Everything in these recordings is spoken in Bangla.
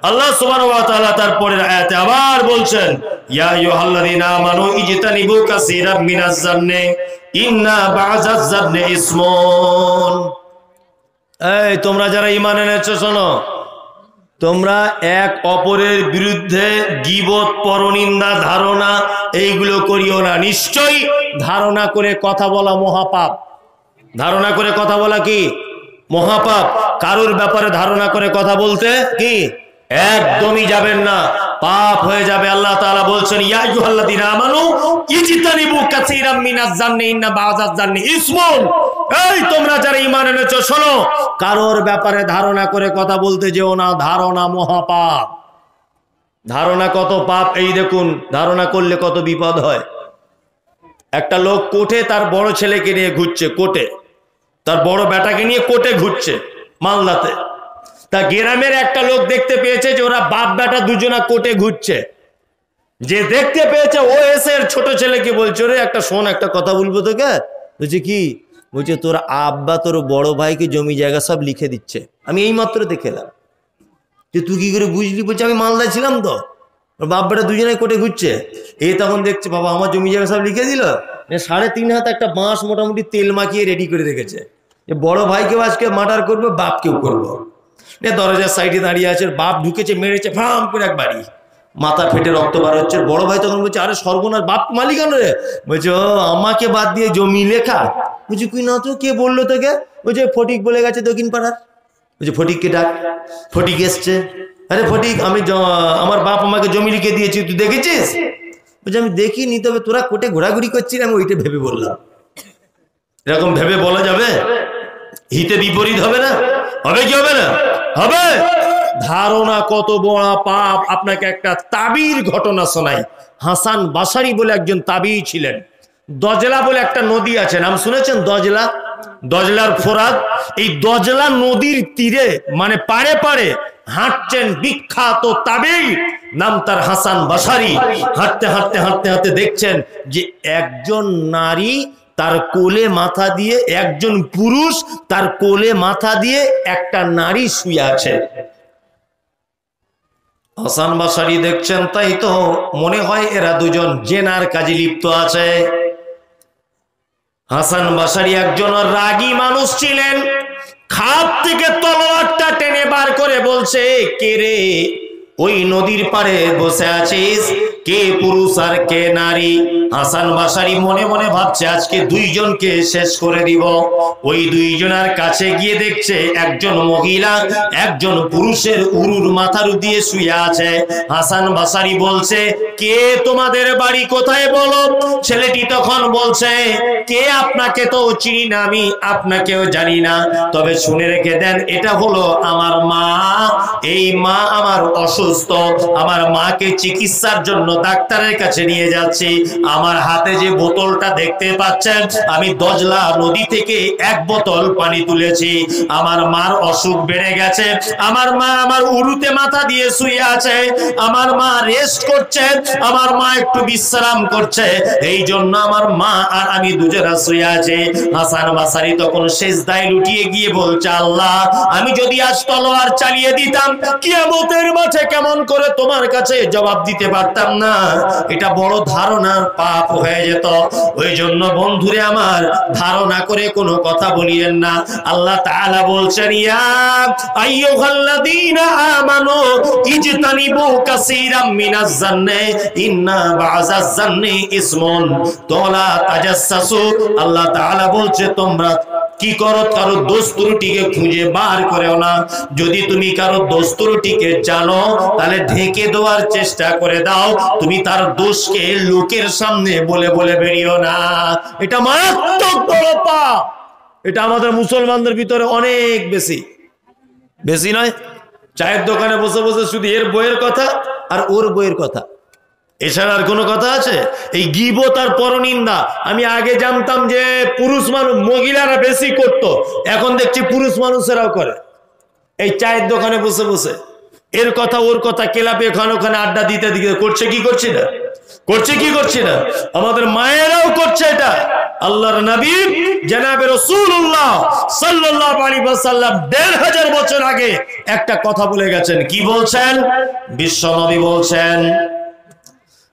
আল্লাহ সুবহানাহু ওয়া তাআলা তার পরের আয়াতে আবার বলছেন, ইয়া আইয়ুহাল্লাযীনা আমানু ইজতানিবু কাসীরাম মিনাজ জান্নি ইন্না বা'যাজ জান্নি ইসমুন। এই তোমরা যারা ঈমান এনেছো শোনো, তোমরা এক অপরের বিরুদ্ধে গীবত, পরনিন্দা, ধারণা এইগুলো করিও না। নিশ্চয়ই ধারণা করে কথা বলা মহাপাপ। ধারণা করে কথা বলা কি মহাপাপ। কারোর ব্যাপারে ধারণা করে কথা বলতে কি একদমই যাবেন না, পাপ হয়ে যাবে। আল্লাহ তাআলা বলছেন, ইয়া আইয়ুহাল্লাযীনা আমানু ইজতানিবু কাসীরাম মিনাজ জান্নি ইন্না বা'যাজ জান্নি ইসমুন। এই তোমরা যারা ঈমান এনেছো শোনো, কারোর ব্যাপারে ধারণা করে কথা বলতে যেও না। ধারণা মহাপাপ। ধারণা কত পাপ, এই দেখুন ধারণা করলে কত বিপদ হয়। একটা লোক কোর্টে তার বড় ছেলেকে নিয়ে ঘুরছে, কোর্টে তার বড় বেটাকে নিয়ে কোর্টে ঘুরছে মালদাতে। তা গ্রামের একটা লোক দেখতে পেয়েছে যে ওরা বাপ বেটা দুজনা কোর্টে ঘুরছে। যে দেখতে পেয়েছে ও এসে ছোট ছেলেকে বলছে, রে একটা শোন, একটা কথা বলবো তোকে। বলছে কি? বলছে তোর আব্বা তোর বড় ভাইকে জমি জায়গা সব লিখে দিচ্ছে। আমি এই মাত্র দেখে এলাম। যে তুই কি করে বুঝলি? বলছে আমি মালদায় ছিলাম তো, ওর বাপ বেটা দুজনে কোর্টে ঘুরছে। এই তখন দেখছে বাবা আমার জমি জায়গা সব লিখে দিল। 3.5 হাত একটা বাঁশ মোটামুটি তেল মাখিয়ে রেডি করে রেখেছে যে বড় ভাইকেও আজকে মার্ডার করবো, বাপকেও করবো। দরজার সাইডে দাঁড়িয়ে আছে, বাপ ঢুকেছে, মেরেছে ফাম করে একবারই, মাথা ফেটে রক্ত বার হচ্ছে। বড় ভাই তখন বলছে, আরে সর্বনাশ, বাপ মালিকান রে। বলছে ও আমাকে বাদ দিয়ে জমি লেখা? বলছি তুই না তো, কে বললো তোকে? বলছে ফটিক বলে গেছে দক্ষিণ পাড়ার। বলছে ফটিককে ডাক। ফটিক এসছে। আরে ফটিক, আমি আমার বাপ আমাকে জমি লিখে দিয়েছি, তুই দেখেছিস? বলছে আমি দেখিনি, তবে তোরা কোর্টে ঘোরাঘুরি করছিস, আমি ওইটা ভেবে বললাম। এরকম ভেবে বলা যাবে? হিতে বিপরীত হবে না? হবে কি হবে না? হবে। ধারণা কত বড় পাপ। আপনাকে একটা তাবির ঘটনা শোনাই। হাসান বাসারি বলে একজন তাবি ছিলেন। দজলা বলে একটা নদী আছে, নাম শুনেছেন? দজলা, দজলার ফোরাত। এই দজলা নদীর তীরে মানে পাড়ে পাড়ে হাঁটছেন বিখ্যাত তাবি, নাম তার হাসান বাসারি। হাঁটতে হাঁটতে হাঁটতে হাঁটতে দেখছেন যে একজন নারী তার কোলে মাথা দিয়ে, একজন পুরুষ তার কোলে মাথা দিয়ে একটা নারী শুয়ে আছে। হাসান বাসারি দেখছেন, তাই তো মনে হয় এরা দুজন জেনার কাজে লিপ্ত আছে। হাসান বাসারি একজন রাগী মানুষ ছিলেন। খাপ থেকে তলোয়ারটা টেনে বার করে বলছে, কে রে ওই নদীর পাড়ে বসে আছিস? কে পুরুষ আর কে নারী? হাসান বাসারি মনে মনে ভাবছে আজকে দুইজনকে শেষ করে দিব। ওই দুইজনের কাছে গিয়ে দেখছে একজন মহিলা একজন পুরুষের উরুর মাথার দিয়ে শুয়ে আছে। হাসান বাসারি বলছে, কে তোমাদের বাড়ি কোথায় বলো? ছেলেটি তখন বলছে, কে আপনাকে তো চিনি না, আমি আপনাকেও জানি না, তবে শুনে রেখে দেন এটা হলো আমার মা। এই মা আমার অসুস্থ, আমার মাকে চিকিৎসার জন্য ডাক্তারের কাছে নিয়ে যাচ্ছি। আমার হাতে যে বোতলটা দেখতে পাচ্ছেন, আমি দজলা নদী থেকে 1 বোতল পানি তুলেছি। আমার মার অসুখ বেড়ে গেছে, আমার মা আমার উরুতে মাথা দিয়ে শুয়ে আছে, আমার মা রেস্ট করছে, আমার মা একটু বিশ্রাম করছে, এই জন্য আমার মা আর আমি দুজনা শুয়ে আছি। হাসান বাসারি তখন সেজদায় লুটিয়ে গিয়ে বলছে, আল্লাহ আমি যদি আজ তলোয়ার চালিয়ে দিতাম, কিয়ামতের মাঠে কেমন করে তোমার কাছে জবাব দিতে পারতাম না। এটা বড় ধারণার পাপ হয়ে যেত। ওই জন্য বন্ধুরে আমার, ধারণা করে কোনো কথা বলিয়েন না। আল্লাহ তাআলা বলছেন, ইয়া আইয়ুহাল্লাযীনা আমানু ইজতানিবু কাসীরাম মিনাজ জান্নি ইন্না বা'যাজ জান্নি ইসমুন তোলা তাজাসসু। আল্লাহ তাআলা বলছে তোমরা কি করো? কারো দোষ ত্রুটিকে খুঁজে বার করেও না। যদি তুমি কারো দোষ ত্রুটিকে জানো তাহলে ঢেকে দেওয়ার চেষ্টা করে দাও। তুমি তার দোষকে লোকের সামনে বলে বলে বেরিও না। এটা মারাত্মক বড় পাপ। এটা আমাদের মুসলমানদের ভিতরে অনেক বেশি। বেশি নয়, চায়ের দোকানে বসে বসে শুধু এর বইয়ের কথা আর ওর বইয়ের কথা, এছাড়া আর কোনো কথা আছে? এই গীবত আর পরনিন্দা। আমি আগে জানতাম যে পুরুষ মানুষ, মহিলারা বেশি করত, এখন দেখছি পুরুষ মানুষেরাও করে। এই চায়ের দোকানে বসে বসে এর কথা ওর কথা, ক্লাবে ওখানে ওখানে আড্ডা দিতে দিতে করছে কি করছে না? করছে কি করছে না? আমাদের মায়েরাও করছে এটা। আল্লাহর নবী জনাবে রাসূলুল্লাহ সাল্লাল্লাহু আলাইহি ওয়াসাল্লাম ১৫০০ বছর আগে একটা কথা বলে গেছেন। কি বলছেন? বিশ্ব নবী বলছেন,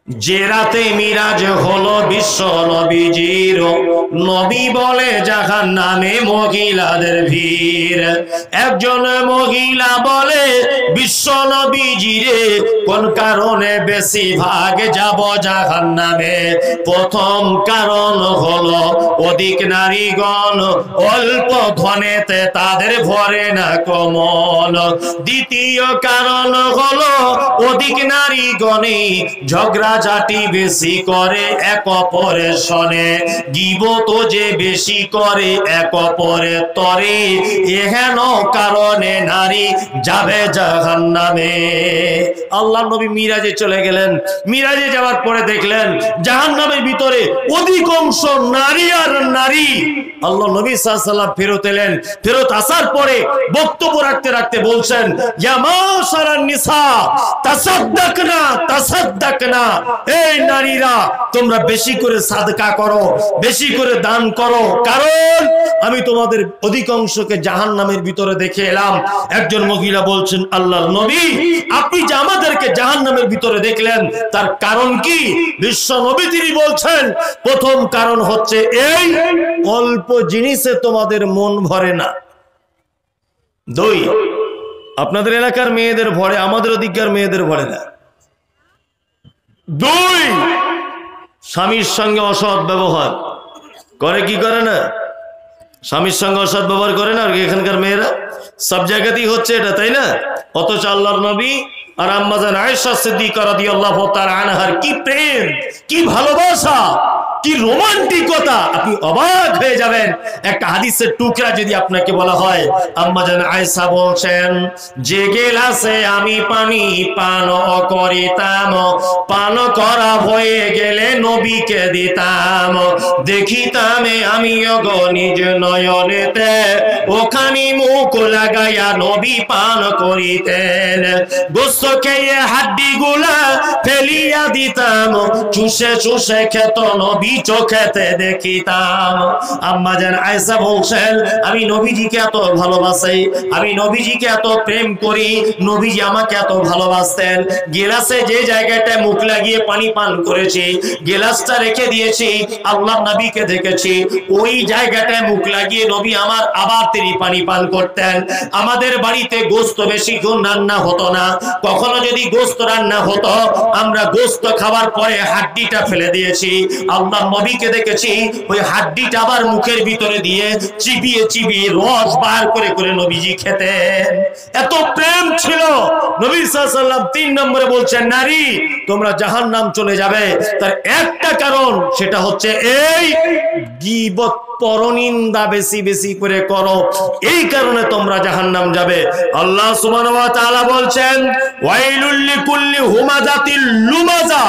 যে রাতে মিরাজ হলো বিশ্ব নবীজির, নবী বলে জাহান্নামে মহিলাদের ভিড়। একজন মহিলা বলে বিশ্ব নবীজিরে, কোন কারণে বেশি ভাগ যাব জাহান্নামে? প্রথম কারণ হলো অধিক নারীগণ, অল্প ধনেতে তাদের ভরে না কমল। দ্বিতীয় কারণ হলো অধিক নারীগণে ঝগড়া জাতি বেশি করে এক অপরের সনে, গীবত যে বেশি করে এক অপরের তরে, এহেন কারণে নারী যাবে জাহান্নামে। আল্লাহর নবী মিরাজে চলে গেলেন। মিরাজে যাওয়ার পরে দেখলেন জাহান্নামের ভিতরে অধিকাংশ নারী আর নারী। আল্লাহ নবী সাল্লাল্লাহু আলাইহি ওয়াসাল্লাম ফেরত এলেন। ফেরত আসার পরে বক্তব্য রাখতে রাখতে বলছেন, ইয়া মাশারান নিসা তাসাদদাকনা তাসাদদাকনা, এই নারীরা তোমরা বেশি করে সাদকা করো, বেশি করে দান করো, কারণ আমি তোমাদের অধিকাংশকে জাহান্নামের ভিতরে দেখে এলাম। একজন মহিলা বলছেন, আল্লাহর নবী আপনি যে আমাদেরকে জাহান্নামের ভিতরে দেখলেন তার কারণ কি? বিশ্ব নবী তিনি বলছেন, প্রথম কারণ হচ্ছে এই অল্প জিনিসে তোমাদের মন ভরে না। দুই, আপনাদের এলাকার মেয়েদের ভরে, আমাদের ওদিককার মেয়েদের ভরে না। দুই, স্বামীর সঙ্গে অসৎ ব্যবহার করে। কি করে না? স্বামীর সঙ্গে অসৎ ব্যবহার করে না এখানকার মেয়েরা। সব জায়গাতেই হচ্ছে এটা, তাই না? অথচ আল্লাহর নবী আর আম্মাজান আয়েশা সিদ্দিকা রাদিয়াল্লাহু তাআলা আনহার কি প্রেম, কি ভালোবাসা, কি রোমান্টিকতা, আপনি অবাক হয়ে যাবেন। একটা হাদিসের টুকরা যদি আপনাকে বলা হয়, আম্মাজান আয়েশা বলছেন, যে গেলাসে আমি পানি পান করিতাম, পান করা হয়ে গেলে নবীকে দিতাম, দেখিতাম আমি নিজ নয়নেতে, ওখানে মুখ লাগাইয়া নবী পান করিতেন। গোস্ত খেয়ে হাড্ডি গুলা ফেলিয়া দিতাম, চুষে চুষে খেত নবী চোখেতে দেখিতাম। আম্মাজান আয়েশা বলছেন, আমি নবীজিকে এত ভালোবাসি, আমি নবীজিকে এত প্রেম করি, নবীজি আমাকে এত ভালোবাসতেন। গেলাসে যে জায়গাটা মুখ লাগিয়ে পানি পান করেছি, গেলাসটা রেখে দিয়েছি, আল্লাহ নবীকে দেখেছি, ওই জায়গাটায় মুখ লাগিয়ে নবী আমার আবার তিনি পানি পান করতেন। আমাদের বাড়িতে গোস্ত বেশিক্ষণ রান্না হতো না, কখনো যদি গোস্ত রান্না হতো আমরা গোস্ত খাওয়ার পরে হাড্ডিটা ফেলে দিয়েছি, আল্লাহ নবীকে দেখেছি ওই হাড্ডিটা আবার মুখের ভিতরে দিয়ে চিবিয়ে চিবিয়ে রস বার করে করে নবীজি খেতেন। এত প্রেম ছিল নবী সাল্লাল্লাহু আলাইহি ওয়াসাল্লাম। 3 নম্বরে বলছেন, নারী তোমরা জাহান্নাম চলে যাবে, তার একটা কারণ, সেটা হচ্ছে এই গীবত, পরনিন্দা বেশি বেশি করে করো, এই কারণে তোমরা জাহান্নাম যাবে। আল্লাহ সুবহানাহু ওয়া তাআলা বলছেন, ওয়াইলুল লিকুল্লি হুমাযাতিল লুমাযা,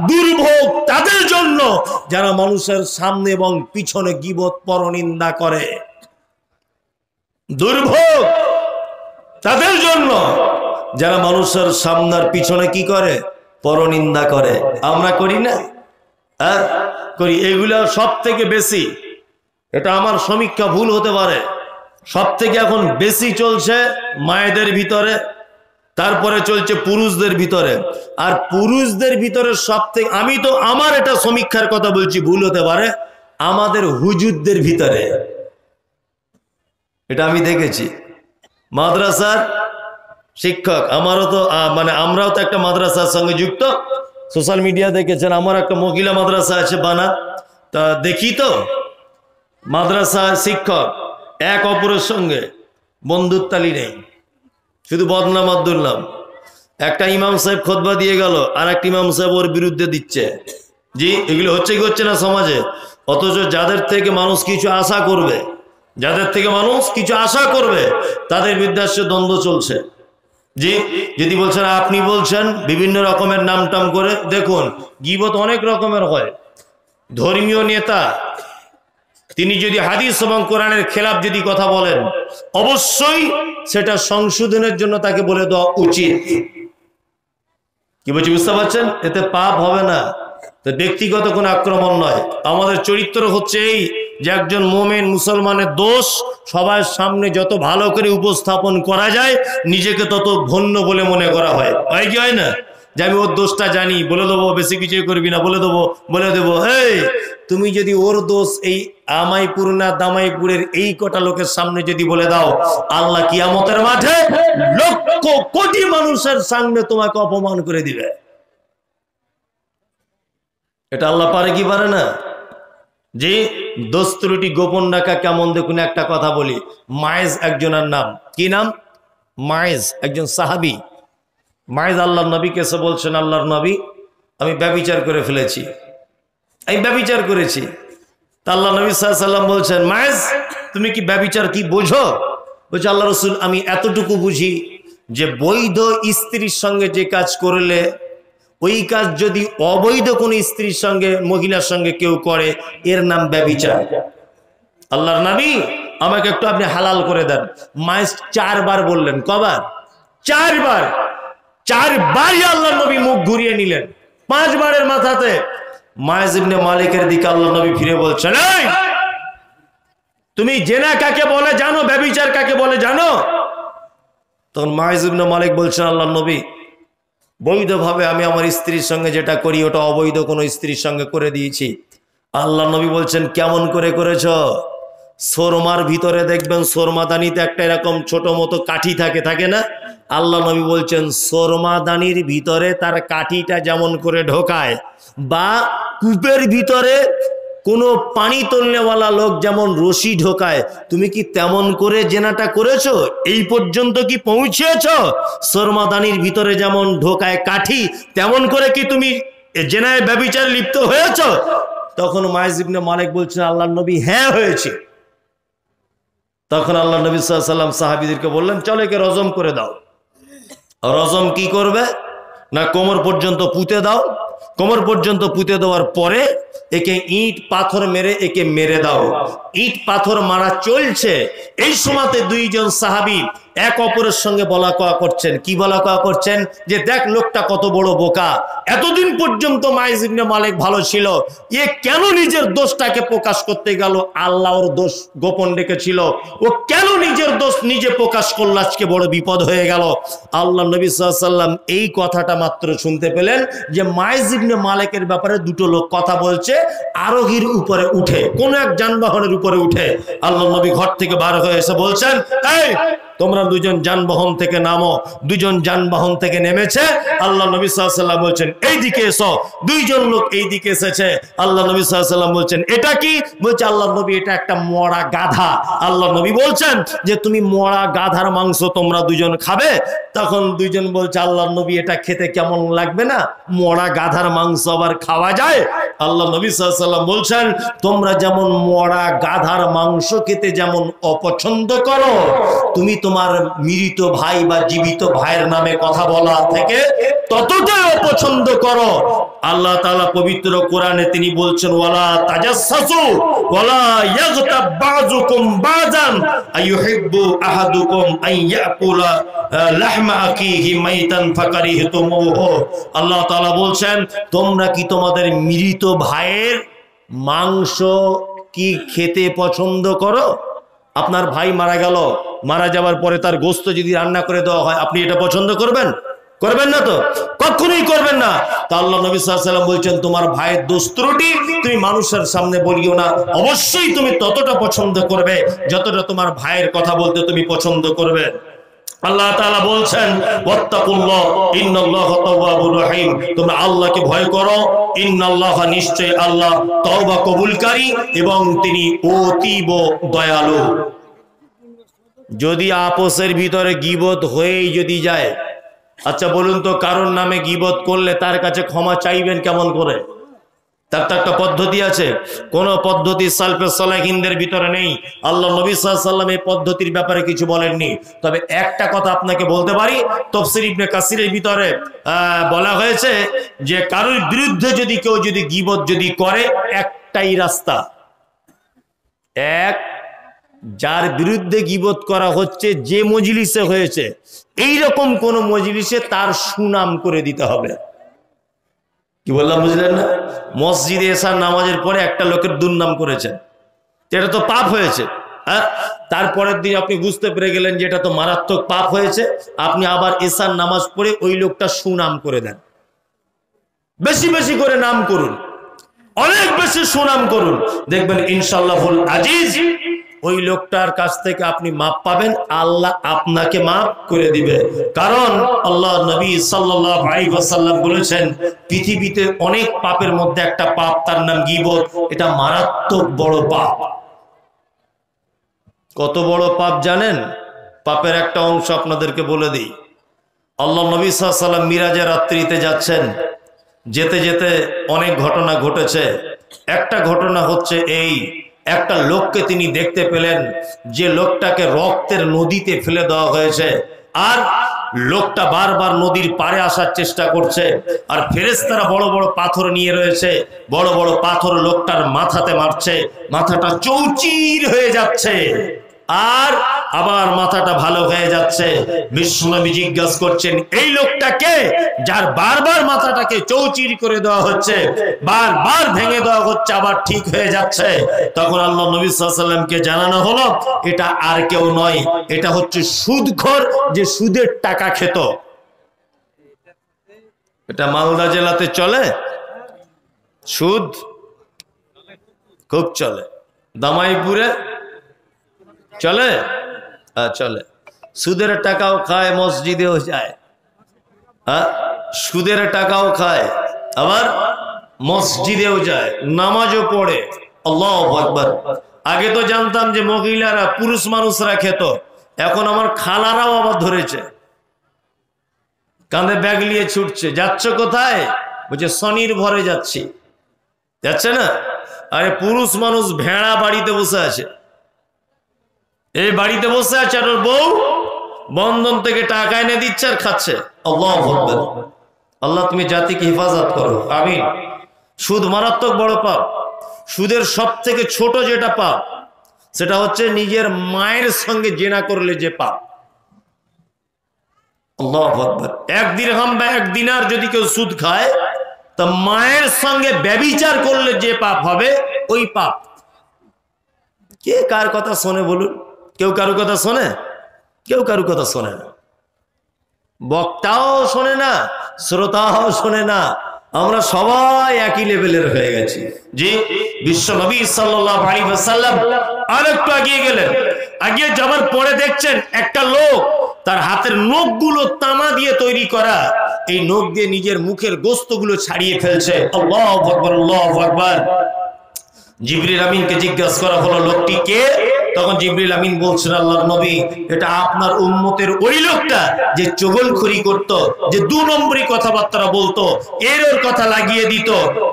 দুর্ভোগ তাদের জন্য যারা মানুষের সামনে এবং পিছনে গীবত পরনিন্দা করে। দুর্ভোগ তাদের জন্য যারা মানুষের সামনের পিছনে কি করে? পরনিন্দা করে। আমরা করি না? হ্যাঁ করি। এগুলা সব থেকে বেশি, এটা আমার সমীক্ষা ভুল হতে পারে, সব থেকে এখন বেশি চলছে মায়েদের ভিতরে, তারপরে চলছে পুরুষদের ভিতরে। আর পুরুষদের ভিতরে সব থেকে, আমি তো আমার এটা সমীক্ষার কথা বলছি, ভুল হতে পারে, আমাদের হুজুরদের ভিতরে। এটা আমি দেখেছি। মাদ্রাসার শিক্ষক, আমারও তো মানে আমরাও তো একটা মাদ্রাসার সঙ্গে যুক্ত, সোশ্যাল মিডিয়া দেখেছেন, আমার একটা মহিলা মাদ্রাসা আছে বানা, তা দেখি তো মাদ্রাসা শিক্ষক এক অপরের সঙ্গে বন্ধুত্বালি নেই, শুধু বদনাম আর দুর্নাম। একটা ইমাম সাহেব খুতবা দিয়ে গেল, আর একটা ইমাম সাহেব ওর বিরুদ্ধে দিচ্ছে। জি, এগুলো হচ্ছে কি হচ্ছে না সমাজে? অথচ যাদের থেকে মানুষ কিছু আশা করবে, যাদের থেকে মানুষ কিছু আশা করবে, তাদের বিদ্বেষে দ্বন্দ্ব চলছে। জি, যদি বলছেন, আপনি বলছেন বিভিন্ন রকমের নাম টাম করে, দেখুন গীবত অনেক রকমের হয়। ধর্মীয় নেতা তিনি যদি হাদিস এবং কোরআনের খেলাফ যদি কথা বলেন, অবশ্যই সেটা সংশোধনের জন্য তাকে বলে দেওয়া উচিত। কি বলছি বুঝতে পারছেন? এতে পাপ হবে না, তো ব্যক্তিগত কোনো আক্রমণ নয়, আমাদের চরিত্র হচ্ছে এই যে একজন মুমিন মুসলমানের দোষ সবার সামনে যত ভালো করে উপস্থাপন করা যায় নিজেকে তত ধন্য বলে মনে করা হয়, হয় কি হয় না? যে আমি ওর দোষটা জানি, বলে দেবো, বেশি কিছু করবি না, বলে দেবো। এই তুমি যদি ওর দোষ এই আমাইপুর না দামাইপুরের এই কটা লোকের সামনে যদি বলে দাও, আল্লাহ কিয়ামতের মাঠে লক্ষ কোটি মানুষের সামনে তোমাকে অপমান করে দিবে। এটা আল্লাহ পারে কি পারে না? যে দোষ ত্রুটি গোপন রাখা কেমন দেখুন, একটা কথা বলি। মায়েজ একজনের নাম, কি নাম? মায়েজ, একজন সাহাবী। মায়েজ আল্লাহর নবীকে এসে বলছেন, আল্লাহর নবী আমি ব্যভিচার করে ফেলেছি, আমি ব্যভিচার করেছি। তা আল্লাহ নবী সাল্লাল্লাহু আলাইহি ওয়াসাল্লাম বলছেন, মায়েজ তুমি কি ব্যভিচার কি বোঝো? বলছে, আল্লাহ রাসূল আমি এতটুকু বুঝি যে বৈধ স্ত্রীর সঙ্গে যে কাজ করলে ওই কাজ যদি অবৈধ কোনো স্ত্রীর সঙ্গে মহিলার সঙ্গে কেউ করে এর নাম ব্যভিচার। আল্লাহর নবী আমাকে একটু আপনি হালাল করে দেন। মায়েজ 4 বার বললেন। কবার? 4 বার। 4 বারই আল্লাহর নবী মুখ ঘুরিয়ে নিলেন। 5 বারের মাথাতে মায়েজ ইবনে মালিকের দিকে আল্লাহর নবী ফিরে বলছেন, এই তুমি জেনা কাকে বলে জানো, ব্যভিচার কাকে বলে জানো? তখন মায়েজ ইবনে মালিক বলছেন, আল্লাহর নবী বৈধভাবে আমি আমার স্ত্রীর সঙ্গে যেটা করি ওটা অবৈধ কোনো স্ত্রীর সঙ্গে করে দিয়েছি। আল্লাহ নবী বলছেন, কেমন করে করেছ? সোরমার ভিতরে দেখবেন সোরমাদানিতে একটা এরকম ছোট মতো কাঠি থাকে না? আল্লাহ নবী বলছেন সোরমাদানির ভিতরে তার কাঠিটা যেমন করে ঢোকায়, বা কূপের ভিতরে কোনো পানি তুলনেওয়ালা লোক যেমন রশি ঢোকায়, তুমি কি তেমন করে জেনাটা করেছো? এই পর্যন্ত কি পৌঁছেছ? সোরমাদানির ভিতরে যেমন ঢোকায় কাঠি তেমন করে কি তুমি জেনায় ব্যভিচারে লিপ্ত হয়েছ? তখন মায়েজ ইবনে মালিক বলছেন, আল্লাহর নবী হ্যাঁ হয়েছে। তখন আল্লাহ নবী সাল্লাল্লাহু আলাইহি ওয়াসাল্লাম সাহাবীদেরকে বললেন, চলো একে রজম করে দাও। রজম কি করবে না, কোমর পর্যন্ত পুঁতে দাও। কোমর পর্যন্ত পুঁতে দেওয়ার পরে একে ইট পাথর মেরে একে মেরে দাও। ইট পাথর মারা চলছে, এই সময়তে 2 জন সাহাবী এক অপরের সঙ্গে বলা কওয়া করছেন। কি বলা কওয়া করছেন? যে দেখ লোকটা কত বড় বোকা, এতদিন পর্যন্ত মায়েজ ইবনে মালিক ভালো ছিল, এ কেন নিজের দোষটাকে প্রকাশ করতে গেল? আল্লাহ ওর দোষ গোপন রেখেছিল, ও কেন নিজের দোষ নিজে প্রকাশ করল? আজকে বড় বিপদ হয়ে গেল। আল্লাহ নবী সাল্লাল্লাহু আলাইহি ওয়াসাল্লাম এই কথাটা মাত্র শুনতে পেলেন যে মায়েজ ইবনে মালিকের ব্যাপারে 2টো লোক কথা বলছে আরোহীর উপরে উঠে, কোন এক যানবাহনের উপরে উঠে। আল্লাহ নবী ঘর থেকে বার হয়ে এসে বলছেন, এই তোমরা 2 জন যানবাহন থেকে নামো। 2 জন যানবাহন থেকে নেমেছে। আল্লাহ নবী সাল্লাল্লাহু আলাইহি ওয়াসাল্লাম বলছেন, এইদিকে এসো। 2 জন লোক এইদিকে এসেছে। আল্লাহ নবী সাল্লাল্লাহু আলাইহি ওয়াসাল্লাম বলছেন, এটা কি? বলছে, আল্লাহ নবী এটা একটা মরা গাধা। আল্লাহ নবী বলছেন যে তুমি মরা গাধার মাংস তোমরা 2 জন খাবে? তখন 2 জন বলছে, আল্লাহ নবী এটা খেতে কেমন লাগবে না? মরা গাধার মাংস আবার খাওয়া যায়? আল্লাহ নবী সাল্লাল্লাহু আলাইহি ওয়াসাল্লাম বলছেন, তোমরা যেমন মরা গাধার মাংস খেতে যেমন অপছন্দ করো, তুমি তোমার মৃত ভাই বা জীবিত ভাইয়ের নামে কথা বলা থেকে ততটাই অপছন্দ করো। আল্লাহ তাআলা পবিত্র কোরআনে তিনি বলছেন, ওয়ালা তাজাসসু ওয়ালা ইয়াগতাব বাযুকুম বাযান আইয়ুহিব্বু আহাদুকুম আন ইয়াকুলা লাহমা আকিহি মাইতান ফাকারিহতুমুহু। আল্লাহ তাআলা বলছেন, তোমরা কি তোমাদের মৃত ভাইয়ের মাংস কি খেতে পছন্দ করো? আপনার ভাই মারা গেল, মারা যাওয়ার পরে তার গোশত যদি রান্না করে দেওয়া হয়, আপনি এটা পছন্দ করবেন? করবেন না তো, কখনোই করবেন না। তা আল্লাহ নবী সাল্লাল্লাহু আলাইহি ওয়াসাল্লাম বলছেন, তোমার ভাইয়ের দোষ ত্রুটি তুমি মানুষের সামনে বলিও না, অবশ্যই তুমি ততটা পছন্দ করবে যতটা তোমার ভাইয়ের কথা বলতে তুমি পছন্দ করবে। আল্লাহ তাআলা বলছেন, ওয়াত্তাকুল্লাহ ইন্নাল্লাহা তাওয়াবুর রহিম, তোমরা আল্লাহকে ভয় করো, ইন্নাল্লাহা নিশ্চয় আল্লাহ তওবা কবুলকারী এবং তিনি অতীব দয়ালু। যদি আপোসের ভিতরে গীবত হয়েই যদি যায়, আচ্ছা বলুন তো, কারোর নামে গীবত করলে তার কাছে ক্ষমা চাইবেন কেমন করে? তার তো একটা পদ্ধতি আছে। কোন পদ্ধতি সালফে সালেহিনদের ভিতরে নেই। আল্লাহ নবী সাল্লাল্লাহু আলাইহি ওয়াসাল্লাম এই পদ্ধতির ব্যাপারে কিছু বলেননি। তবে একটা কথা আপনাকে বলতে পারি, তাফসীর ইবনে কাসিরের ভিতরে বলা হয়েছে যে কারোর বিরুদ্ধে যদি কেউ যদি গীবত যদি করে, একটাই রাস্তা, যার বিরুদ্ধে গীবত করা হচ্ছে যে মজলিসে হয়েছে, এই রকম কোন মজলিসে তার সুনাম করে দিতে হবে। কি বললাম বুঝলেন না? মসজিদে এসার নামাজের পরে একটা লোকের দুর্নাম করেছেন, এটা তো পাপ হয়েছে। হ্যাঁ, তারপরের দিন আপনি বুঝতে পেরে গেলেন যে এটা তো মারাত্মক পাপ হয়েছে, আপনি আবার এসার নামাজ পড়ে ওই লোকটা সুনাম করে দেন। বেশি বেশি করে নাম করুন, অনেক বেশি সুনাম করুন, দেখবেন ইনশাআল্লাহুল আজিজ ওই লোকটার কাছ থেকে আপনি মাপ পাবেন, আল্লাহ আপনাকে মাপ করে দিবে। কারণ আল্লাহ নবী সাল্লাল্লাহু আলাইহি ওয়াসাল্লাম বলেছেন, পৃথিবীতে অনেক পাপের মধ্যে একটা পাপ, তার নাম গীবত। এটা মারাত্মক বড় পাপ। কত বড় পাপ জানেন? পাপের একটা অংশ আপনাদেরকে বলে দিই। আল্লাহ নবী সাল্লাল্লাহু আলাইহি ওয়াসাল্লাম মিরাজের রাত্রিতে যাচ্ছেন, যেতে যেতে অনেক ঘটনা ঘটেছে। একটা ঘটনা হচ্ছে এই, একটা লোককে তিনি দেখতে পেলেন, যে লোকটাকে রক্তের নদীতে ফেলে দেওয়া হয়েছে, আর লোকটা বারবার নদীর পাড়ে আসার চেষ্টা করছে, আর ফেরেশতারা বড় বড় পাথর নিয়ে রয়েছে, বড় বড় পাথর লোকটার মাথাতে মারছে, মাথাটা চৌচির হয়ে যাচ্ছে, আর আবার মাথাটা ভালো হয়ে যাচ্ছে। বিশ্বনবী জিজ্ঞাসা করছেন, এই লোকটাকে যার বারবার মাথাটাকে চৌচির করে দেওয়া হচ্ছে, বারবার ভেঙে দেওয়া হচ্ছে, আবার ঠিক হয়ে যাচ্ছে। তখন আল্লাহ নবী সাল্লাল্লাহু আলাইহি ওয়াসাল্লামকে জানানো হলো, এটা আর কেউ নয়, এটা হচ্ছে সুদখোর, যে সুদের টাকা খেত। এটা মালদা জেলাতে চলে, সুদ খুব চলে। দামাইপুরে চলে, চলে। সুদের টাকাও খায়, মসজিদেও যায়, সুদের টাকাও খায়, আবার মসজিদেও যায়, নামাজও পড়ে। আল্লাহু আকবার। আগে তো জানতাম যে মহিলারা, পুরুষ মানুষরা খেত, এখন আমার খালারাও আবার ধরেছে, কাঁধে ব্যাগ নিয়ে ছুটছে। যাচ্ছ কোথায়? বলছে শনির ভরে যাচ্ছি। যাচ্ছে না? আরে পুরুষ মানুষ ভেড়া বাড়িতে বসে আছে, এই বাড়িতে বসে আছে, আর ওর বউ বন্ধন থেকে টাকা এনে দিচ্ছে আর খাচ্ছে। আল্লাহু আকবার। আল্লাহ তুমি জাতিকে হেফাজত করো, আমিন। সুদ মারাত্মক বড় পাপ। সুদের সব থেকে ছোট যেটা পাপ, সেটা হচ্ছে নিজের মায়ের সঙ্গে জিনা করলে যে পাপ। আল্লাহু আকবার। এক দিরহাম বা এক দিনার যদি কেউ সুদ খায়, তা মায়ের সঙ্গে ব্যভিচার করলে যে পাপ হবে, ওই পাপ। কে কার কথা শোনে বলুন? কেউ কারো কথা শোনে? কেউ কারো কথা শোনে না। বক্তাও শোনে না, শ্রোতাও শোনে না, আমরা সবাই একই লেভেলের হয়ে গেছি। জি, বিশ্ব নবী সাল্লাল্লাহু আলাইহি ওয়াসাল্লাম আরেকটু এগিয়ে গেলেন। এগিয়ে যাবার পরে দেখছেন একটা লোক, তার হাতের নখগুলো তামা দিয়ে তৈরি করা, এই নখ দিয়ে নিজের মুখের গোশতগুলো ছাড়িয়ে ফেলছে। আল্লাহু আকবার, আল্লাহু আকবার। জিবরিল আমিনকে জিজ্ঞাসা করা হলো, লোকটি কে? তখন জিবরিল আমিন বলছেন, আল্লাহর নবী, এটা আপনার উম্মতের ওই লোকটা যে চগলখড়ি করত, যে দু নম্বরী কথাবার্তা বলতো, এর ওর কথা লাগিয়ে দিত,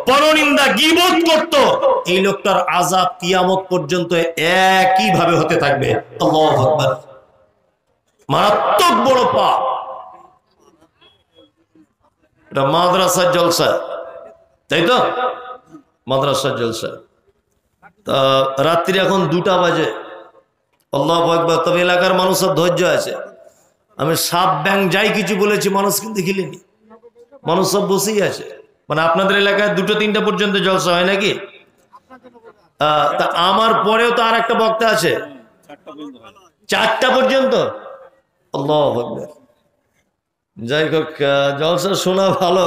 পরনিন্দা গীবত করত। এই লোকটার আযাব কিয়ামত পর্যন্ত একই ভাবে হতে থাকবে। আল্লাহু আকবার। মারাত্মক বড় পাপ। এটা মাদ্রাসার জলসা, তাই তো? মাদ্রাসার জলসা। তা রাত্রি এখন 2টা বাজে। আল্লাহু আকবার। তবে এলাকার মানুষ সব ধৈর্য আছে। আমি সাপ ব্যাং যাই কিছু বলেছি, মানুষ কিন্তু দেখিলেনি, মানুষ সব বসেই আছে। মানে আপনাদের এলাকায় 2টা-3টা পর্যন্ত জলসা হয় নাকি? তা আমার পরেও তো আর একটা বক্তা আছে, 4টা পর্যন্ত। আল্লাহু আকবার। যাই হোক, জলসা শোনা ভালো।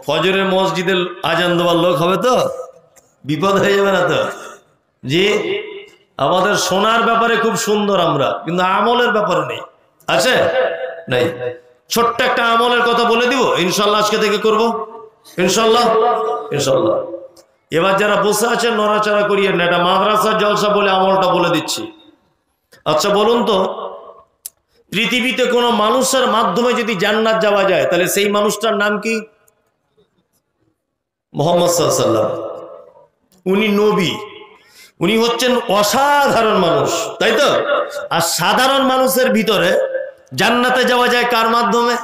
ফজরের মসজিদের আজান দেওয়ার লোক হবে তো, বিপদ হয়ে যাবে না তো? জি, আমাদের শোনার ব্যাপারে খুব সুন্দর আমরা, কিন্তু আমলের ব্যাপারে নেই। আছে নাই? ছোট্ট একটা আমলের কথা বলে দিব, ইনশাল্লাহ আজকে থেকে করব, ইনশাল্লাহ, ইনশাল্লাহ। এবার যারা বসে আছেন নড়াচড়া করিয়েন না, এটা মাদ্রাসার জলসা বলে আমলটা বলে দিচ্ছি। আচ্ছা বলুন তো, পৃথিবীতে কোনো মানুষের মাধ্যমে যদি জান্নাত যাওয়া যায়, তাহলে সেই মানুষটার নাম কি? মুহাম্মদ সাল্লাল্লাহু আলাইহি ওয়াসাল্লাম। উনি নবী, উনি হচ্ছেন অসাধারণ মানুষ, তাই তো? আর সাধারণ মানুষের ভিতরে জান্নাতে যাওয়া যায় কার মাধ্যমে?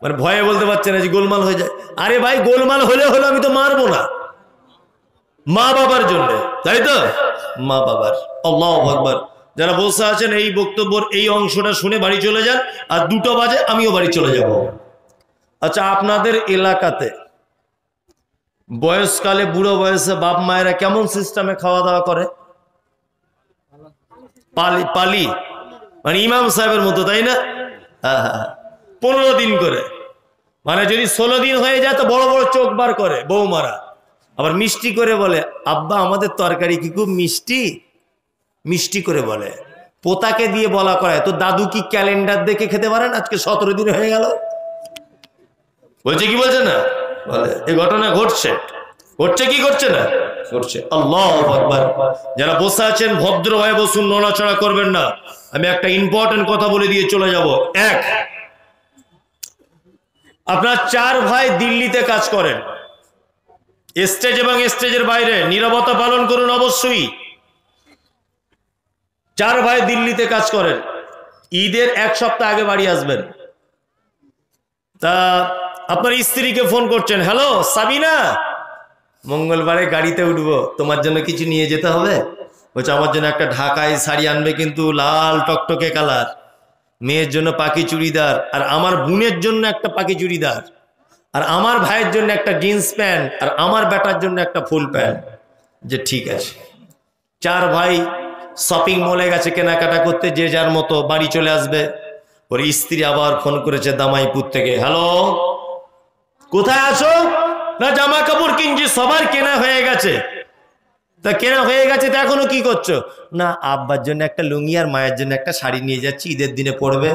মানে ভয়ে বলতে পারছে না যে গোলমাল হয়ে যায়। আরে ভাই, গোলমাল হলে হলো, আমি তো মারবো না, মা বাবার জন্য, তাই তো? মা বাবার। আল্লাহু আকবার। যারা বসে আছেন এই বক্তব্যের এই অংশটা শুনে বাড়ি চলে যান, আর 2টা বাজে আমিও বাড়ি চলে যাব। আচ্ছা, আপনাদের এলাকাতে বয়সকালে বুড়ো বয়সে বাপ মায়েরা কেমন সিস্টেমে খাওয়া দাওয়া করে? পালি পালি মানে ইমাম সাহেবের মতো, তাই না? হ্যাঁ হ্যাঁ, 15 দিন করে, মানে যদি 16 দিন হয়ে যায় তো বড় বড় চোখ বার করে বৌমারা, আবার মিষ্টি করে বলে, আব্বা আমাদের তরকারি কি খুব মিষ্টি, মিষ্টি করে বলে। পোতাকে দিয়ে বলা করায়, তো দাদু কি ক্যালেন্ডার দেখে খেতে পারেন? আজকে 17 দিন হয়ে গেল, বলছে কি বলছে না, বলে এই ঘটনা ঘটছে, ঘটছে কি ঘটছে না ঘটছে। আল্লাহু আকবার। যারা বসে আছেন ভদ্র হয়ে বসুন, নড়াচড়া করবেন না। আমি একটা ইম্পর্টেন্ট কথা বলে দিয়ে চলে যাব। এক, আপনার 4 ভাই দিল্লিতে কাজ করেন, স্টেজ এবং স্টেজের বাইরে নীরবতা পালন করুন অবশ্যই। 4 ভাই দিল্লিতে কাজ করেন, ঈদের 1 সপ্তাহ আগে বাড়ি আসবেন। তা আপনার স্ত্রীকে ফোন করছেন, হ্যালো সাবিনা, মঙ্গলবারে গাড়িতে উঠবো, তোমার জন্য কিছু নিয়ে যেতে হবে। বলছে আমার জন্য একটা ঢাকাই শাড়ি আনবে, কিন্তু লাল টকটকে কালার, মেয়ের জন্য পাখি চুড়িদার, আর আমার বোনের জন্য একটা পাখি চুড়িদার, আর আমার ভাইয়ের জন্য একটা জিন্স প্যান্ট, আর আমার বেটার জন্য একটা ফুল প্যান্ট। যে ঠিক আছে। 4 ভাই শপিং মলে গেছে কেনাকাটা করতে, যে যার মতো বাড়ি চলে আসবে। ওর স্ত্রী আবার ফোন করেছে দামাইপুর থেকে, হ্যালো কোথায় আছো? না জামা কাপড় কিনছি, সবার কেনা হয়ে গেছে। তা কেনা হয়ে গেছে তো এখনো কি করছো? না আব্বার জন্য একটা লুঙ্গি আর মায়ের জন্য একটা শাড়ি নিয়ে যাচ্ছি, ঈদের দিনে পড়বে।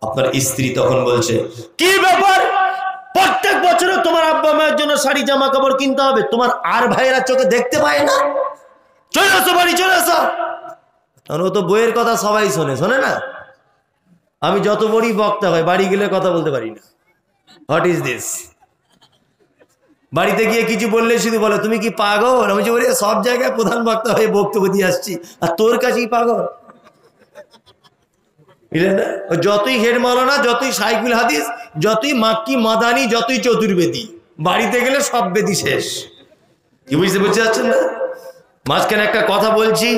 আপনার স্ত্রী তখন বলছে, কি ব্যাপার, প্রত্যেক বছরে তোমার আব্বা মায়ের জন্য শাড়ি জামা কাপড় কিনতে হবে, তোমার আর ভাইয়েরা চোখে দেখতে পায় না? চলে আসো বাড়ি, চলে আসো। ও তো বইয়ের কথা সবাই শোনে না। আমি যত বড়ই বক্তা হয়, বাড়ি গেলে কথা বলতে পারি না। What is this? বাড়িতে গিয়ে কিছু বললে শুধু বলে তুমি কি পাগল? আমি বলি সব জায়গায় প্রধান বক্তা হয়ে বক্তব্য দিয়ে আসছি, আর তোর কাছেই পাগল? বুঝলেন না? যতই হেড মাওলানা, যতই সাইকুল হাদিস, যতই মাক্কি মাদানি, যতই চতুর্বেদী, বাড়িতে গেলে সব বেদি শেষ। কি বুঝতে পারছেন না? মাঝখানে একটা কথা বলছি,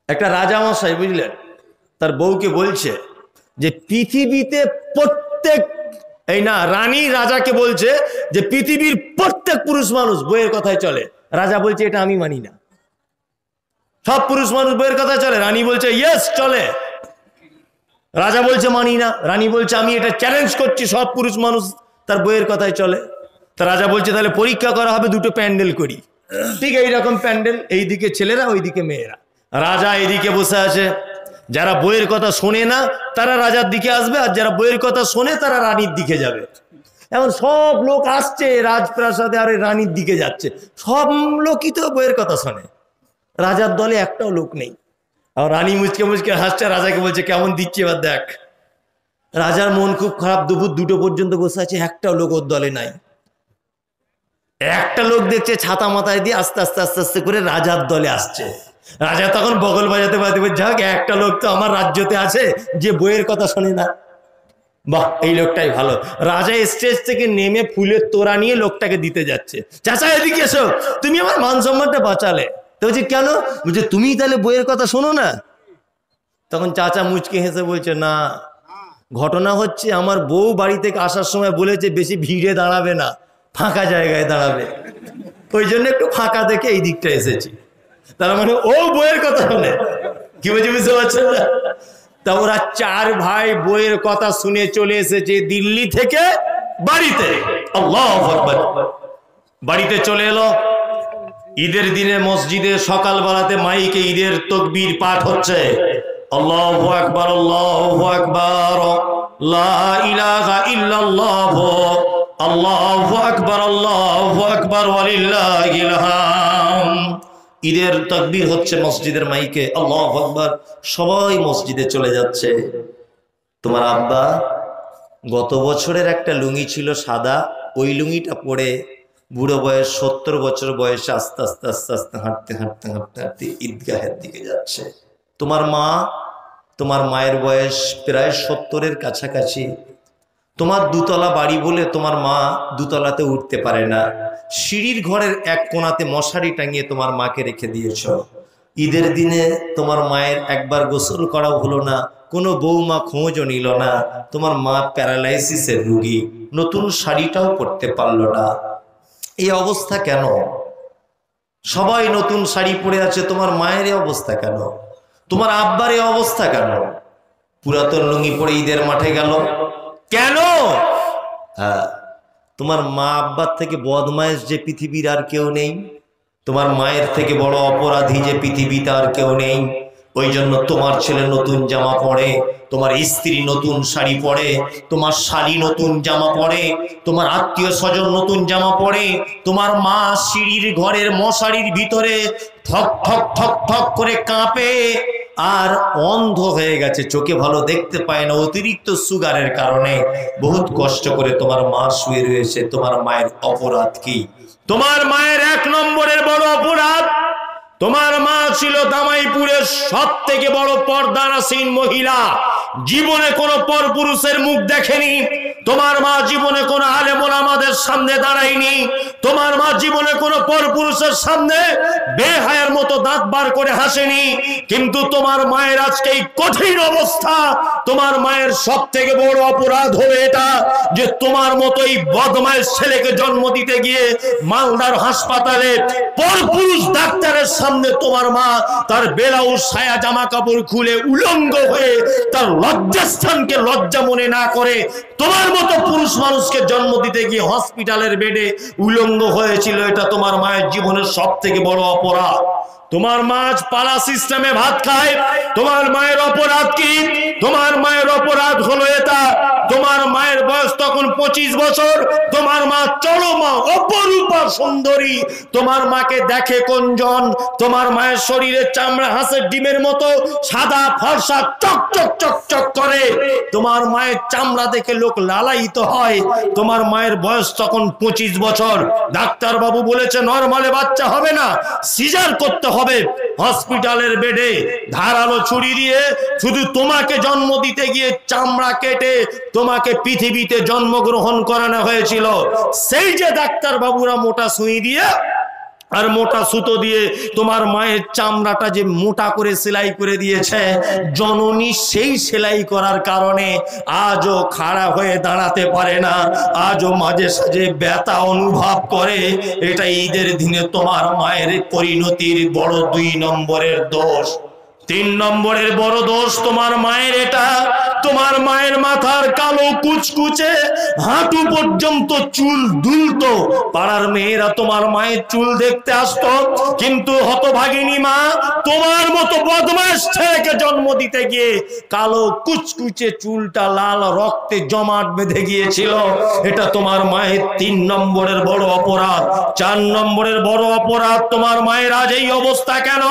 একটা রাজা মশাই বুঝলেন, তার বউকে বলছে যে পৃথিবীতে প্রত্যেক, এই না রানী রাজাকে বলছে যে পৃথিবীর প্রত্যেক পুরুষ মানুষ বইয়ের কথায় চলে। রাজা বলছে এটা আমি মানি না। সব পুরুষ মানুষ বইয়ের কথায় চলে? রানী বলছে ইয়েস চলে। রাজা বলছে মানি না। রানী বলছে আমি এটা চ্যালেঞ্জ করছি, সব পুরুষ মানুষ তার বইয়ের কথায় চলে। তা রাজা বলছে তাহলে পরীক্ষা করা হবে, 2টো প্যান্ডেল করি। ঠিক এইরকম প্যান্ডেল, এইদিকে ছেলেরা ওইদিকে মেয়েরা। রাজা এইদিকে বসে আছে, যারা বইয়ের কথা শোনে না তারা রাজার দিকে আসবে, আর যারা বইয়ের কথা শোনে তারা রানীর দিকে যাবে। এখন সব লোক আসছে রাজপ্রাসাদে, আর রানীর দিকে যাচ্ছে। সব লোকই তো বইয়ের কথা শোনে, রাজার দলে একটাও লোক নেই। আর রানী মুচকে মুচকে হাসছে, রাজাকে বলছে কেমন দিচ্ছে এবার দেখ। রাজার মন খুব খারাপ, দুপুর 2টো পর্যন্ত বসে আছে, একটাও লোক ওর দলে নাই। একটা লোক দেখছে ছাতা মাথায় দিয়ে আস্তে আস্তে আস্তে আস্তে করে রাজার দলে আসছে। রাজা তখন বগল বাজাতে বাজাতে যাক, একটা লোক তো আমার রাজ্যতে আছে যে বইয়ের কথা শোনে না। বাহ, এই লোকটাই ভালো। রাজা স্টেজ থেকে নেমে ফুলের তোড়া নিয়ে লোকটাকে দিতে যাচ্ছে। চাচা এদিকে এসো, তুমি আমার মান সম্মানটা বাঁচালে। তো বলছে কেন? বলছে তুমি তাহলে বইয়ের কথা শোনো না? তখন চাচা মুচকে হেসে বলছে না, ঘটনা হচ্ছে আমার বউ বাড়ি থেকে আসার সময় বলেছে বেশি ভিড়ে দাঁড়াবে না, ফাঁকা জায়গায় দাঁড়াবে, ওই জন্য একটু ফাঁকা দেখে এই দিকটা এসেছি। তার মানে ও বইয়ের কথা শোনে। কি বলছে বুঝতে পারছেন না? তা ওরা 4 ভাই বইয়ের কথা শুনে চলে এসেছে দিল্লি থেকে বাড়িতে। আল্লাহু আকবার। বাড়িতে চলে এলো। ঈদের দিনে মসজিদে সকালবেলাতে মাইকে ঈদের তাকবীর পাঠ হচ্ছে, আল্লাহু আকবার আল্লাহু আকবার লা ইলাহা ইল্লাল্লাহ আল্লাহু আকবার ওয়ালিল্লাহিল হামদ। ঈদের তাকবীর হচ্ছে মসজিদের মাইকে, আল্লাহু আকবার। সবাই মসজিদে চলে যাচ্ছে। তোমার আব্বা গত বছরের একটা লুঙ্গি ছিল সাদা, ওই লুঙ্গিটা পরে বুড়ো বয়স 70 বছর বয়সে আস্তে আস্তে আস্তে আস্তে হাঁটতে হাঁটতে হাঁটতে হাঁটতে ঈদগাহের দিকে যাচ্ছে। তোমার মায়ের বয়স প্রায় 70-এর কাছাকাছি। তোমার 2তলা বাড়ি বলে তোমার মা 2তলাতে উঠতে পারে না। সিঁড়ির ঘরের এক কোণাতে মশারি টাঙিয়ে তোমার মাকে রেখে দিয়েছ। ঈদের দিনে তোমার মায়ের একবার গোসল করা হলো না, কোনো বৌমা খোঁজও নিল না, তোমার মা প্যারালাইসিসের রোগী, নতুন শাড়িটাও পরতে পারলো না। এই অবস্থা কেন? সবাই নতুন শাড়ি পরে আছে, তোমার মায়ের এই অবস্থা কেন? তোমার আব্বার এই অবস্থা কেন? পুরাতন লুঙ্গি পরে ঈদের মাঠে গেল কেন? হ্যাঁ, তোমার মা আব্বার থেকে বদমাইশ যে পৃথিবীর আর কেউ নেই, তোমার মায়ের থেকে বড় অপরাধী যে পৃথিবীতে আর কেউ নেই। ওই জন্য তোমার ছেলে নতুন জামা পরে, তোমার স্ত্রী নতুন শাড়ি পরে, তোমার শাড়ি নতুন জামা পরে, তোমার আত্মীয় স্বজন নতুন জামা পরে, তোমার মা সিঁড়ির ঘরের মশারির ভিতরে ঠক ঠক ঠক ঠক করে কাঁপে আর অন্ধ হয়ে গেছে, চোখে ভালো দেখতে পায় না অতিরিক্ত সুগারের কারণে। বহুত কষ্ট করে তোমার মা শুয়ে রয়েছে। তোমার মায়ের অপরাধ কি? তোমার মায়ের এক নম্বরের বড় অপরাধ, তোমার মা ছিল দামাইপুরের সব থেকে বড় পর্দানাসীন মহিলা। জীবনে কোনো পরপুরুষের মুখ দেখেনি। তোমার মা জীবনে কোনো আলেম ওলামাদের সামনে দাঁড়ায়নি। তোমার মা জীবনে কোনো পরপুরুষের সামনে বেহায়ার মতো দাঁত বার করে হাসেনি। কিন্তু তোমার মায়ের আজকে এই কঠিন অবস্থা, তোমার মায়ের সব থেকে বড় অপরাধ হলো এটা যে তোমার মতো এই বদমাইশ ছেলেকে জন্ম দিতে গিয়ে মালদার হাসপাতালে পরপুরুষ ডাক্তারের সামনে তোমার মা তার ব্লাউজ সায়া জামা কাপড় খুলে উলঙ্গ হয়ে তার লজ্জাস্থানকে লজ্জা মনে না করে তোমার মতো পুরুষ মানুষকে জন্ম দিতে গিয়ে হসপিটালের বেডে উলঙ্গ হয়েছিল। এটা তোমার মায়ের জীবনের সব থেকে বড় অপরাধ। তোমার মা পালা সিস্টেমে ভাত খায়। তোমার মায়ের অপরাধ কি? তোমার মায়ের অপরাধ হলো এটা, তোমার মায়ের বয়স তখন 25 বছর। তোমার মা চরমা অপরূপা সুন্দরী। তোমার মাকে দেখে কোনজন? তোমার মায়ের শরীরের চামড়া হাঁসের ডিমের মতো সাদা ফর্সা চক চক চক চক করে। তোমার মায়ের চামড়া দেখে লোক লালায়িত হয়। তোমার মায়ের বয়স তখন 25 বছর। ডাক্তার বাবু বলেছে নরমালে বাচ্চা হবে না, সিজার করতে হবে। হসপিটালের বেডে ধারালো ছুরি দিয়ে শুধু তোমাকে জন্ম দিতে গিয়ে চামড়া কেটে তোমাকে পৃথিবীতে জন্মগ্রহণ করানো হয়েছিল। সেই যে ডাক্তার বাবুরা মোটা সুই দিয়ে আর মোটা সুতো দিয়ে তোমার মায়ের চামড়াটা যে মোটা করে সেলাই করে দিয়েছে, জননী সেই সেলাই করার কারণে আজও খাড়া হয়ে দাঁড়াতে পারে না, আজও মাঝে সাঝে ব্যথা অনুভব করে। এটা ঈদের দিনে তোমার মায়ের পরিণতির বড় 2 নম্বরের দোষ। 3 নম্বরের বড় দোষ তোমার মায়ের এটা, তোমার মায়ের মাথার কালো কুচকুচে হাঁটু পর্যন্ত চুল দুলতো। পাড়ার মেয়েরা তোমার মায়ের চুল দেখতে আসতো, কিন্তু হতভাগিনী মা তোমার মতো বদমাশ ছেলেকে জন্ম দিতে গিয়ে কালো কুচকুচে চুলটা লাল রক্তে জমাট বেঁধে গিয়েছিল। এটা তোমার মায়ের 3 নম্বরের বড় অপরাধ। 4 নম্বরের বড় অপরাধ তোমার মায়ের আজ এই অবস্থা কেন?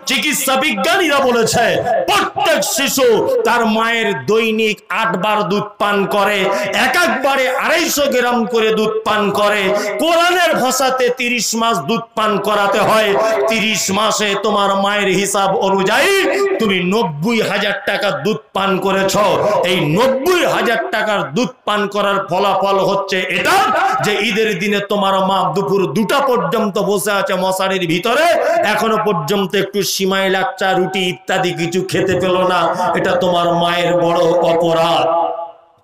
চিকিৎসা বিজ্ঞানীরা বলেছে প্রত্যেক শিশু তার মায়ের দৈনিক 8 বার দুধ পান করে, এক একবারে 250 গ্রাম করে দুধ পান করে। কোরআনের ভাষাতে 30 মাস দুধ পান করাতে হয়। 30 মাসে তোমার মায়ের হিসাব অনুযায়ী তুমি 90,000 টাকা দুধ পান করেছ। এই 90,000 টাকার দুধ পান করার ফলাফল হচ্ছে এটা যে ঈদের দিনে তোমার মা দুপুর 2টা পর্যন্ত বসে আছে মশারির ভিতরে, এখনো পর্যন্ত একটু সিমাই লাচ্চা রুটি ইত্যাদি কিছু খেতে পেল না। এটা তোমার মায়ের বড় অপরাধ।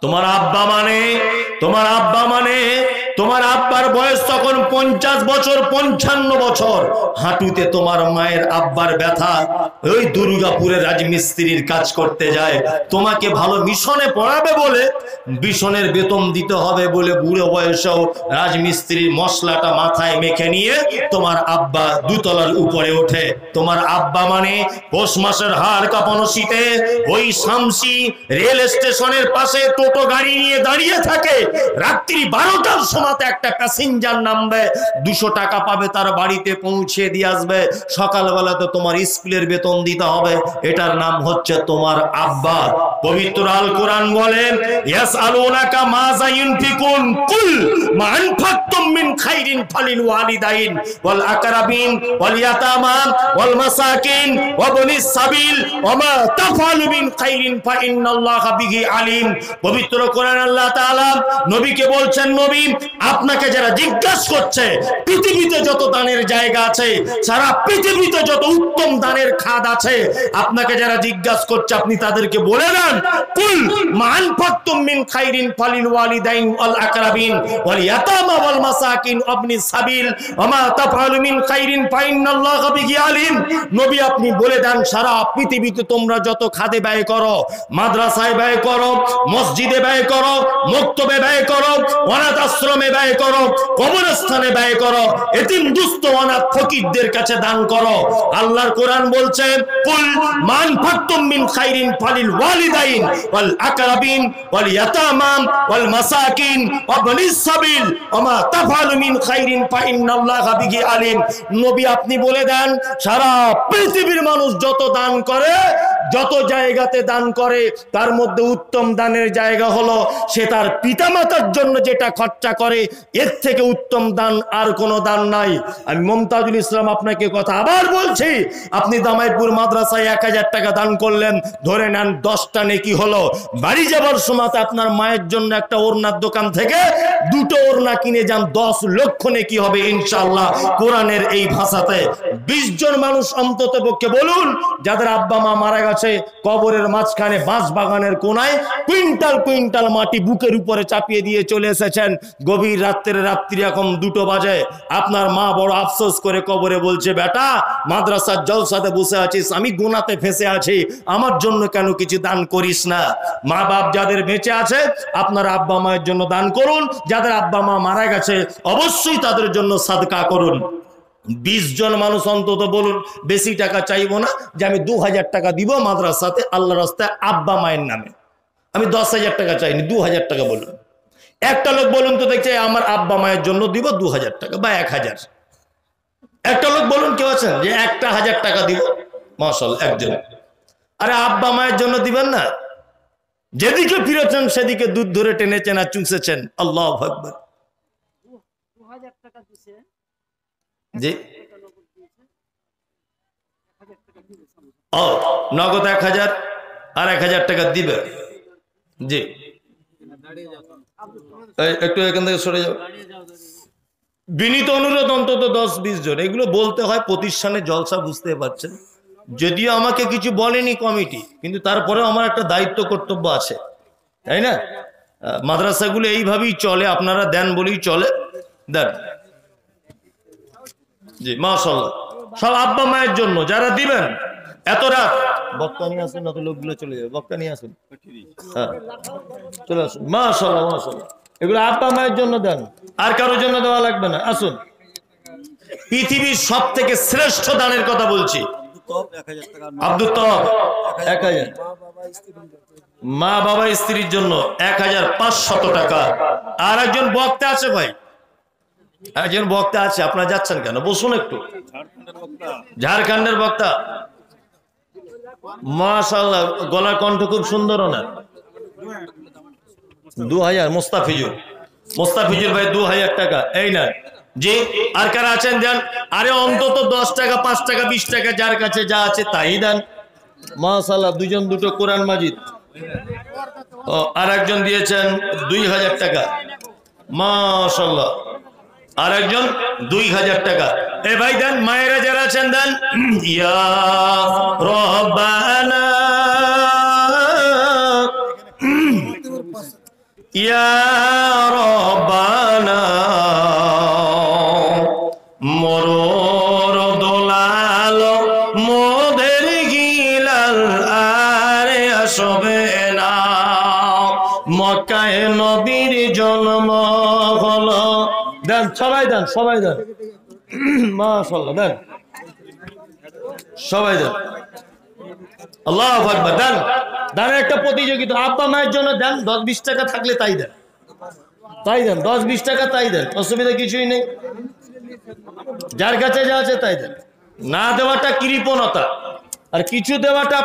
তোমার আব্বা মানে তোমার আব্বার বয়স তখন 50 বছর 55 বছর। হাঁটুতে তোমার মায়ের আব্বার ব্যথা। ওই দুর্গাপুরে রাজমিস্ত্রির কাজ করতে যায়, তোমাকে ভালো মিশনে পড়াবে বলে, মিশনের বেতন দিতে হবে বলে বুড়ো বয়সেও রাজমিস্ত্রির মশলাটা মাথায় মেখে নিয়ে তোমার আব্বা 2 তলার উপরে ওঠে। তোমার আব্বা মানে পৌষ মাসের হাড় কাঁপানো শীতে ওই শামসি রেল স্টেশনের পাশে টোটো গাড়ি নিয়ে দাঁড়িয়ে থাকে। রাত্রি 12টার সময় একটা প্যাসেঞ্জার নামবে, 200 টাকা পাবে, তার বাড়িতে পৌঁছে দিয়ে আসবে। সকালবেলা তো তোমার স্কুলের বেতন দিতে হবে। এটার নাম হচ্ছে তোমার আব্বা। পবিত্র আল কোরআন বলে ইয়াসআলুনাকা মাযা ইউনফিকুন কুল মা আনফাকতুম মিন খাইরিন ফালিল ওয়ালিদাইন ওয়াল আকরাবিন ওয়াল ইয়াতামা ওয়াল মাসাকিন ওয়া বনিস সাবিল ওয়া মা তাফআলু মিন খাইরিন ফা ইন্নাল্লাহা বিহি আলিম। পবিত্র কোরআন আল্লাহ তাআলা নবীকে বলছেন, নবী আপনাকে যারা জিজ্ঞাসা করছে পৃথিবীতে যত দানের জায়গা আছে, সারা পৃথিবীতে যত উত্তম দানের খাদ আছে, আপনাকে যারা জিজ্ঞাসা করছে আপনি তাদেরকে বলে দেন, কুল মান ফাকতুম মিন খাইরিন ফালিল ওয়ালিদাইন ওয়াল আকরাবিন ওয়াল ইয়াতামা ওয়াল মাসাকিন ওয়াবনিস সাবিল ওয়া মা তাফআলু মিন খাইরিন ফাইন্নাল্লাহা বিহি আলিম। নবী আপনি বলে দেন, সারা পৃথিবীতে তোমরা যত খাদে ব্যয় করো, মাদ্রাসায় ব্যয় করো, মসজিদে ব্যয় করো, মক্তবে ব্যয় করো, অনাথ আশ্রমে ব্যয় করো, কবরস্থানে ব্যয় করো, এতিম দুস্থ অনাথ ফকিরদের কাছে দান করো। আল্লাহর কোরআন বলছে, কুল মান ফাকতুম মিন খাইরিন ফালিল ওয়ালিদাইন ওয়াল আকরাবিন ওয়াল ইয়াতামা ওয়াল মাসাকিন ওয়াবনিস সাবিল ওয়া মা তাফআলু মিন খাইরিন ফাইন্নাল্লাহা বিহি আলিম। নবী আপনি বলে দেন, সারা পৃথিবীর মানুষ যত দান করে, যত জায়গাতে দান করে, তার মধ্যে উত্তম দানের জায়গা হলো সে তার পিতামাতার জন্য যেটা খরচা করে, এর থেকে উত্তম দান আর কোনো দান নাই। আমি মমতাজুল ইসলাম আপনাকে কথা আবার বলছি, আপনি দামাইপুর মাদ্রাসায় 1000 টাকা দান করলেন, ধরে নেন 10টা নেকি হলো। বাড়ি যাবার সময় আপনার মায়ের জন্য একটা ওড়নার দোকান থেকে 2টো ওড়না কিনে যান, 10 লক্ষ নেকি হবে ইনশাআল্লাহ কোরআনের এই ভাষাতে। 20 জন মানুষ অন্তত পক্ষে বলুন যাদের আব্বা মা মারা গেছে, কবরের মাঝখানে বাঁশ বাগানের কোনায় কুইন্টাল কুইন্টাল মাটি বুকের উপরে চাপিয়ে দিয়ে চলে এসেছেন। গভীর রাত্রি এখন 2টো বাজে, আপনার মা বড় আফসোস করে কবরে বলছে, বেটা মাদ্রাসার জলসাতে বসে আছিস, আমি গুনাতে ফেঁসে আছি, আমার জন্য কেন কিছু দান করিস না? মা বাপ যাদের বেঁচে আছে আপনার আব্বা মায়ের জন্য দান করুন, যাদের আব্বা মা মারা গেছে অবশ্যই তাদের জন্য সাদকা করুন। 20 জন মানুষ অন্তত বলুন, বেশি টাকা চাইবো না, যে আমি 2000 টাকা দিব মাদ্রাসাতে আল্লাহর রাস্তায় আব্বা মায়ের নামে, আমি 10,000 টাকা চাইনি, 2000 টাকা বলুন। একটা লোক বলুন তো দেখছি আমার আব্বা মায়ের জন্য দিব 2000 টাকা বা 1000। একটা লোক বলুন কেউ আছেন যে 1000 টাকা দিব? মাশাআল্লাহ একজন। আরে আব্বা মায়ের জন্য দিবেন না? যেদিকে ফিরেছেন সেদিকে দুধ ধরে টেনেছেন আর চুষেছেন। আল্লাহু আকবার। 2000 টাকা দিছে, জি ও নগদ 1000 আর 1000 টাকা দিবে। জি একটু এখান থেকে সরে যাও। বিনীত অনুরোধ, অন্তত 10-20 জন, এগুলো বলতে হয় প্রতিষ্ঠানে জলসা, বুঝতে পারছেন। যদিও আমাকে কিছু বলেনি কমিটি, কিন্তু তারপরেও আমার একটা দায়িত্ব কর্তব্য আছে, তাই না? মাদ্রাসাগুলো এইভাবেই চলে, আপনারা দেন বলেই চলে, দেন। জি মাশাআল্লাহ, সব আব্বা মায়ের জন্য যারা দিবেন। এত রাত বক্তা নিয়ে আসুন, না তো লোকগুলো চলে যাবে, বক্তা নিয়ে আসুন, হ্যাঁ চলে আসুন। মাশাআল্লাহ মাশাআল্লাহ, এগুলো আব্বা মায়ের জন্য দেন, আর কারোর জন্য দেওয়া লাগবে না। আসুন, পৃথিবীর সব থেকে শ্রেষ্ঠ দানের কথা বলছি। আব্দুল তওয়াব 1000, মা বাবা স্ত্রীর জন্য 1500 টাকা। আর একজন বক্তা আছে ভাই, একজন বক্তা আছে, আপনারা যাচ্ছেন কেন? বসুন একটু। ঝাড়খণ্ডের বক্তা, মাশাআল্লাহ, গলার কণ্ঠ খুব সুন্দর। ওনার 2000। মোস্তাফিজুর ভাই 2000 টাকা, এই না? জি আর কারা আছেন দেন। আরে অন্তত 10 টাকা, 5 টাকা, 20 টাকা, যার কাছে যা আছে তাই দেন। মাশাআল্লাহ, 2 জন 2টো কোরআন মাজিদ। ও আর একজন দিয়েছেন 2000 টাকা, মাশাআল্লাহ। আর একজন 2000 টাকা। এ ভাই দেন, মায়েরা যারা আছেন দেন। ইয়া রব্বানা ইয়া রব্বানা মরর দোলাল মোদের গিলাল আরে আসবে না, মক্কায় নবীর জন্ম হলো। দেন সবাই দেন, সবাই দেন, মাশাআল্লাহ দেন, সবাই দেন। আল্লাহু আকবার। দেন, দানের একটা প্রতিযোগিতা। আব্বা মায়ের জন্য দেন, 10-20 টাকা থাকলে তাই দেন, তাই দেন, 10-20 টাকা তাই দেন, অসুবিধা কিছুই নেই। যার কাছে যা আছে তাই দেন। না দেওয়াটা কৃপণতা, আর কিছু দেওয়াটা